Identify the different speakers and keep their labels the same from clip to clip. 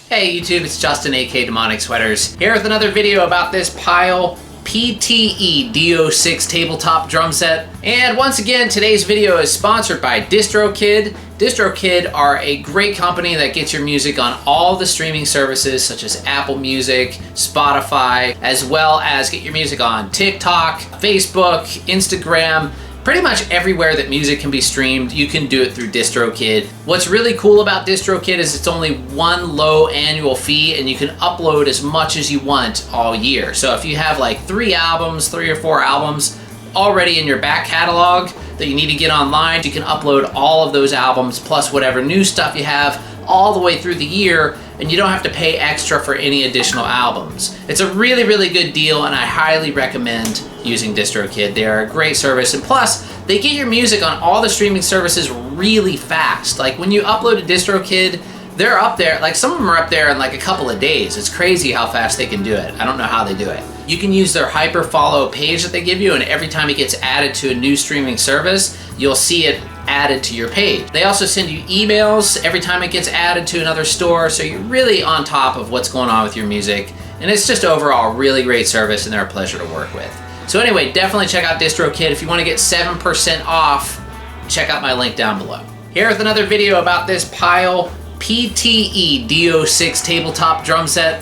Speaker 1: Hey YouTube, it's Justin aka Demonic Sweaters here with another video about this Pyle PTED06 Tabletop drum set. And once again, today's video is sponsored by DistroKid. DistroKid are a great company that gets your music on all the streaming services such as Apple Music, Spotify, as well as get your music on TikTok, Facebook, Instagram. Pretty much everywhere that music can be streamed, you can do it through DistroKid. What's really cool about DistroKid is it's only one low annual fee and you can upload as much as you want all year. So if you have like 3 or 4 albums already in your back catalog that you need to get online, you can upload all of those albums plus whatever new stuff you have all the way through the year, and you don't have to pay extra for any additional albums. It's a really, really good deal, and I highly recommend using DistroKid. They are a great service, and plus, they get your music on all the streaming services really fast. Like when you upload to DistroKid, they're up there, like some of them are up there in like a couple of days. It's crazy how fast they can do it. I don't know how they do it. You can use their hyper follow page that they give you, and every time it gets added to a new streaming service, you'll see it added to your page. They also send you emails every time it gets added to another store, so you're really on top of what's going on with your music. And it's just overall a really great service, and they're a pleasure to work with. So anyway, definitely check out DistroKid. If you want to get 7% off, check out my link down below. Here with another video about this Pyle PTED06 Tabletop drum set.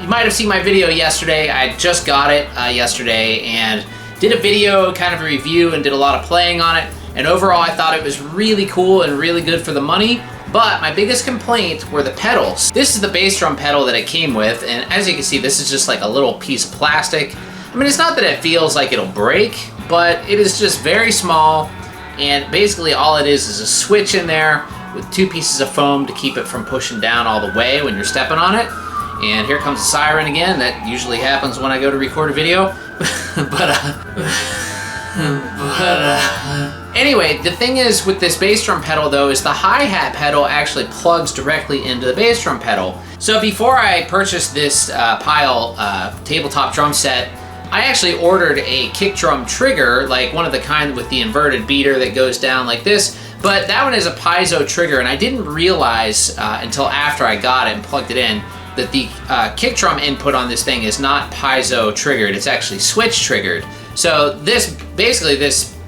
Speaker 1: You might have seen my video yesterday. I just got it yesterday and did a video, kind of a review, and did a lot of playing on it. And overall, I thought it was really cool and really good for the money. But my biggest complaint were the pedals. This is the bass drum pedal that it came with, and as you can see, this is just like a little piece of plastic. I mean, it's not that it feels like it'll break, but it is just very small, and basically all it is a switch in there with 2 pieces of foam to keep it from pushing down all the way when you're stepping on it. And here comes the siren again. That usually happens when I go to record a video. Anyway, the thing is with this bass drum pedal though is the hi-hat pedal actually plugs directly into the bass drum pedal. So before I purchased this Pyle tabletop drum set, I actually ordered a kick drum trigger, like one of the kind with the inverted beater that goes down like this. But that one is a piezo trigger, and I didn't realize until after I got it and plugged it in that the kick drum input on this thing is not piezo triggered, it's actually switch triggered. So this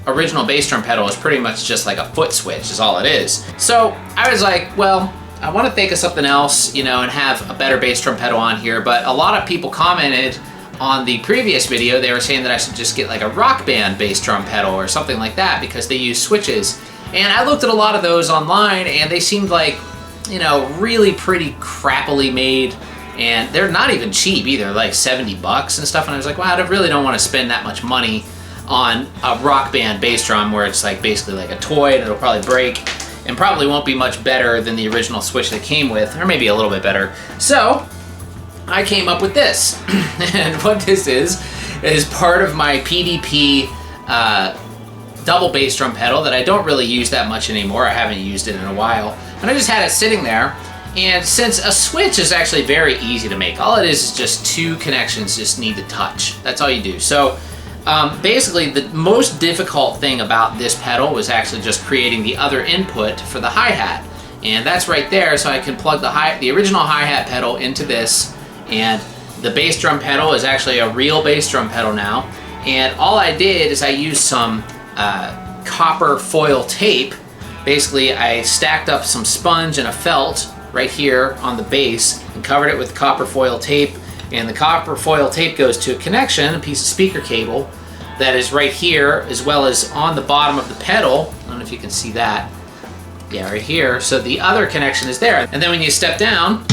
Speaker 1: original bass drum pedal is pretty much just like a foot switch is all it is. So I was like, well, I want to think of something else, you know, and have a better bass drum pedal on here. But a lot of people commented on the previous video, they were saying that I should just get like a Rock Band bass drum pedal or something like that because they use switches. And I looked at a lot of those online and they seemed like, you know, really pretty crappily made, and they're not even cheap either, like 70 bucks and stuff. And I was like, well, I really don't want to spend that much money on a Rock Band bass drum where it's like basically like a toy and it'll probably break and probably won't be much better than the original switch that came with, or maybe a little bit better. So I came up with this. And what this is part of my PDP double bass drum pedal that I don't really use that much anymore. I haven't used it in a while. And I just had it sitting there. And since a switch is actually very easy to make, all it is just 2 connections just need to touch. That's all you do. So basically the most difficult thing about this pedal was actually just creating the other input for the hi-hat. And that's right there, so I can plug the original hi-hat pedal into this, and the bass drum pedal is actually a real bass drum pedal now. And all I did is I used some copper foil tape. Basically, I stacked up some sponge and a felt right here on the base and covered it with copper foil tape. And the copper foil tape goes to a connection, a piece of speaker cable that is right here, as well as on the bottom of the pedal. I don't know if you can see that. Yeah, right here. So the other connection is there. And then when you step down,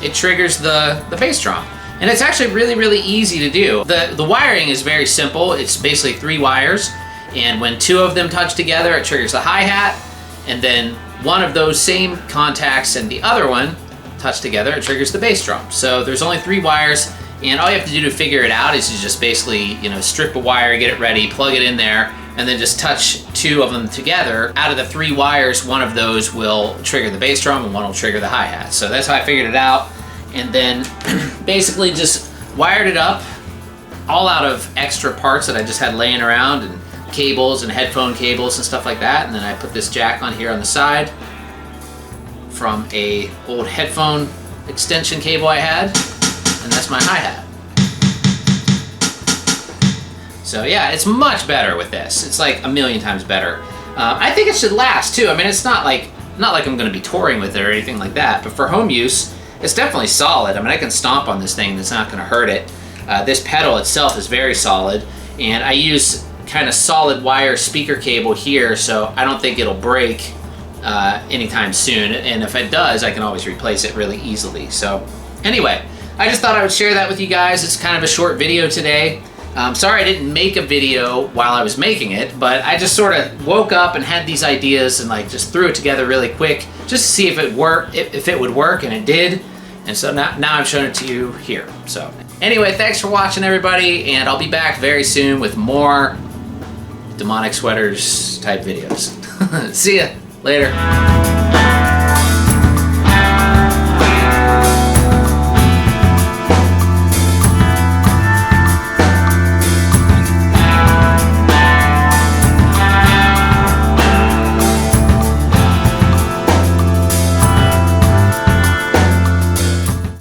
Speaker 1: it triggers the bass drum. And it's actually really, really easy to do. The wiring is very simple. It's basically 3 wires. And when 2 of them touch together, it triggers the hi-hat. And then one of those same contacts and the other one touch together, it triggers the bass drum. So there's only 3 wires, and all you have to do to figure it out is you just basically, you know, strip a wire, get it ready, plug it in there, and then just touch 2 of them together. Out of the 3 wires, one of those will trigger the bass drum and one will trigger the hi-hat. So that's how I figured it out. And then basically just wired it up, all out of extra parts that I just had laying around, and cables and headphone cables and stuff like that. And then I put this jack on here on the side from a old headphone extension cable I had, and that's my hi-hat. So yeah, it's much better with this. It's like a million times better. I think it should last too. I mean, it's not like I'm gonna be touring with it or anything like that, but for home use, it's definitely solid. I mean, I can stomp on this thing, it's not gonna hurt it. This pedal itself is very solid, and I use kind of solid wire speaker cable here, so I don't think it'll break anytime soon, and if it does, I can always replace it really easily. So anyway, I just thought I would share that with you guys. It's kind of a short video today. Sorry I didn't make a video while I was making it, but I just sort of woke up and had these ideas and like just threw it together really quick just to see if it would work, and it did. And so now I'm showing it to you here. So anyway, thanks for watching, everybody, and I'll be back very soon with more demonic sweaters type videos. See ya later.